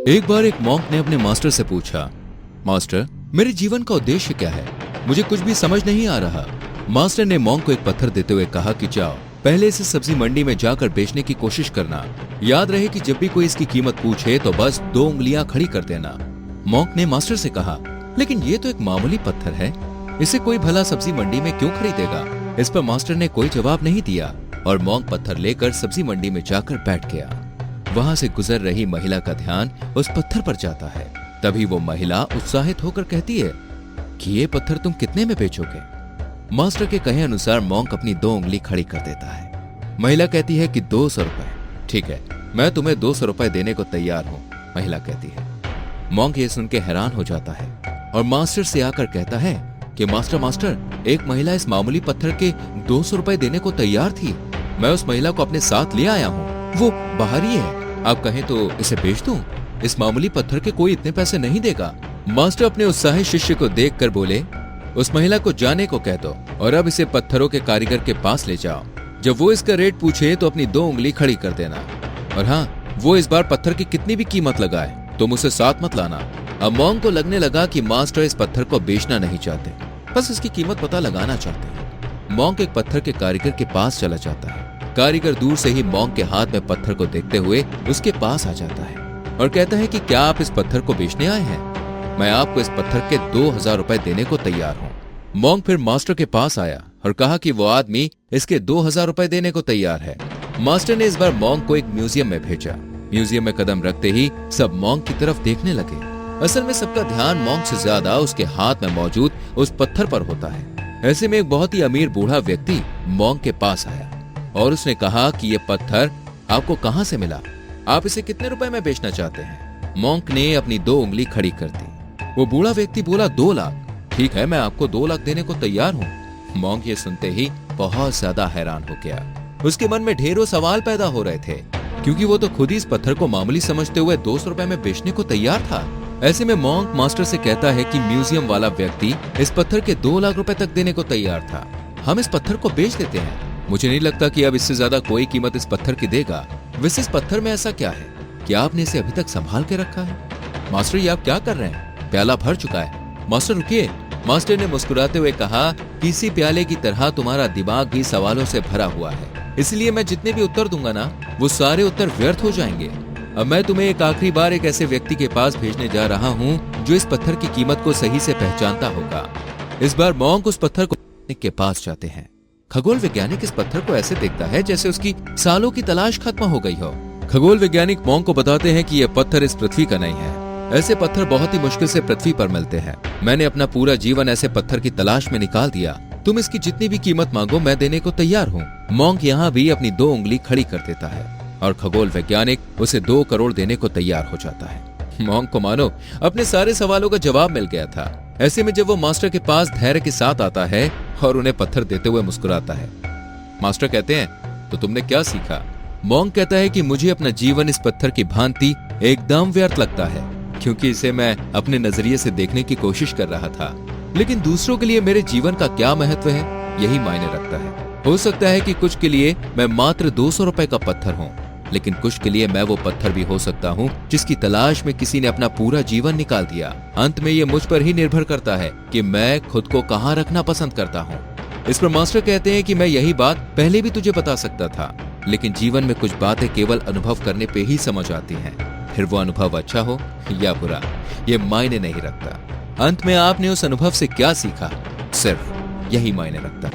एक बार एक मॉन्क ने अपने मास्टर से पूछा, मास्टर, मेरे जीवन का उद्देश्य क्या है? मुझे कुछ भी समझ नहीं आ रहा। मास्टर ने मॉन्क को एक पत्थर देते हुए कहा कि जाओ, पहले इसे सब्जी मंडी में जाकर बेचने की कोशिश करना। याद रहे कि जब भी कोई इसकी कीमत पूछे तो बस 2 उंगलियां खड़ी कर देना। मॉन्क ने मास्टर से कहा, लेकिन ये तो एक मामूली पत्थर है, इसे कोई भला सब्जी मंडी में क्यों खरीदेगा? इस पर मास्टर ने कोई जवाब नहीं दिया और मॉन्क पत्थर लेकर सब्जी मंडी में जाकर बैठ गया। वहां से गुजर रही महिला का ध्यान उस पत्थर पर जाता है। तभी वो महिला उत्साहित होकर कहती है कि ये पत्थर तुम कितने में बेचोगे? मास्टर के कहे अनुसार मॉन्क अपनी 2 उंगली खड़ी कर देता है। महिला कहती है कि 200 रुपए। ठीक है, मैं तुम्हें 200 रुपए देने को तैयार हूं, महिला कहती है। मॉन्क ये सुन के हैरान हो जाता है और मास्टर से आकर कहता है कि मास्टर, एक महिला इस मामूली पत्थर के 200 रुपए देने को तैयार थी। मैं उस महिला को अपने साथ ले आया हूँ, वो बाहर ही है। आप कहें तो इसे बेच दूं? इस मामूली पत्थर के कोई इतने पैसे नहीं देगा। मास्टर अपने उत्साही शिष्य को देखकर बोले, उस महिला को जाने को कह दो और अब इसे पत्थरों के कारीगर के पास ले जाओ। जब वो इसका रेट पूछे तो अपनी 2 उंगली खड़ी कर देना। और हाँ, वो इस बार पत्थर की कितनी भी कीमत लगाए, तुम उसे साथ मत लाना। अब मॉन्क को लगने लगा कि मास्टर इस पत्थर को बेचना नहीं चाहते, बस इसकी कीमत पता लगाना चाहते हैं। मॉन्क एक पत्थर के कारीगर के पास चला जाता है। कारीगर दूर से ही मॉन्क के हाथ में पत्थर को देखते हुए उसके पास आ जाता है और कहता है कि क्या आप इस पत्थर को बेचने आए हैं? मैं आपको इस पत्थर के 2000 रुपए देने को तैयार हूँ। मॉन्क फिर मास्टर के पास आया और कहा कि वो आदमी इसके 2000 रुपए देने को तैयार है। मास्टर ने इस बार मॉन्क को एक म्यूजियम में भेजा। म्यूजियम में कदम रखते ही सब मॉन्क की तरफ देखने लगे। असल में सबका ध्यान मॉन्क से ज्यादा उसके हाथ में मौजूद उस पत्थर पर होता है। ऐसे में एक बहुत ही अमीर बूढ़ा व्यक्ति मॉन्क के पास आया और उसने कहा कि ये पत्थर आपको कहां से मिला? आप इसे कितने रुपए में बेचना चाहते हैं? मॉन्क ने अपनी 2 उंगली खड़ी कर दी। वो बूढ़ा व्यक्ति बोला, 2 लाख। ठीक है, मैं आपको 2 लाख देने को तैयार हूँ। मॉन्क ये सुनते ही बहुत ज्यादा हैरान हो गया। उसके मन में ढेरों सवाल पैदा हो रहे थे, क्योंकि वो तो खुद ही इस पत्थर को मामूली समझते हुए 200 रुपए में बेचने को तैयार था। ऐसे में मॉन्क मास्टर से कहता है कि म्यूजियम वाला व्यक्ति इस पत्थर के 2 लाख रुपए तक देने को तैयार था। हम इस पत्थर को बेच देते हैं। मुझे नहीं लगता कि अब इससे ज्यादा कोई कीमत इस पत्थर की देगा। वैसे इस पत्थर में ऐसा क्या है कि आपने इसे अभी तक संभाल के रखा है? मास्टर, ये आप क्या कर रहे हैं? प्याला भर चुका है। मास्टर रुकिए। मास्टर ने मुस्कुराते हुए कहा कि इसी प्याले की तरह तुम्हारा दिमाग भी सवालों से भरा हुआ है, इसलिए मैं जितने भी उत्तर दूंगा ना, वो सारे उत्तर व्यर्थ हो जाएंगे। अब मैं तुम्हें एक आखिरी बार एक ऐसे व्यक्ति के पास भेजने जा रहा हूँ जो इस पत्थर की कीमत को सही से पहचानता होगा। इस बार मॉन्क उस पत्थर को के पास जाते हैं। खगोल वैज्ञानिक इस पत्थर को ऐसे देखता है जैसे उसकी सालों की तलाश खत्म हो गई हो। खगोल वैज्ञानिक मॉन्क को बताते हैं कि यह पत्थर इस पृथ्वी का नहीं है। ऐसे पत्थर बहुत ही मुश्किल से पृथ्वी पर मिलते हैं। मैंने अपना पूरा जीवन ऐसे पत्थर की तलाश में निकाल दिया। तुम इसकी जितनी भी कीमत मांगो, मैं देने को तैयार हूँ। मॉन्क यहाँ भी अपनी 2 उंगली खड़ी कर देता है और खगोल वैज्ञानिक उसे 2 करोड़ देने को तैयार हो जाता है। मॉन्क को मानो अपने सारे सवालों का जवाब मिल गया था। ऐसे में जब वो मास्टर के पास धैर्य के साथ आता है और उन्हें पत्थर देते हुए मुस्कुराता है। मास्टर कहते हैं, तो तुमने क्या सीखा? मॉन्क कहता है कि मुझे अपना जीवन इस पत्थर की भांति एकदम व्यर्थ लगता है, क्योंकि इसे मैं अपने नजरिए से देखने की कोशिश कर रहा था। लेकिन दूसरों के लिए मेरे जीवन का क्या महत्व है, यही मायने रखता है। हो सकता है कि कुछ के लिए मैं मात्र 200 रुपए का पत्थर हूँ, लेकिन कुछ के लिए मैं वो पत्थर भी हो सकता हूँ जिसकी तलाश में किसी ने अपना पूरा जीवन निकाल दिया। अंत में ये मुझ पर ही निर्भर करता है कि मैं खुद को कहाँ रखना पसंद करता हूँ। इस पर मास्टर कहते हैं कि मैं यही बात पहले भी तुझे बता सकता था, लेकिन जीवन में कुछ बातें केवल अनुभव करने पे ही समझ आती हैं। फिर वो अनुभव अच्छा हो या बुरा, ये मायने नहीं रखता। अंत में आपने उस अनुभव से क्या सीखा, सिर्फ यही मायने रखता।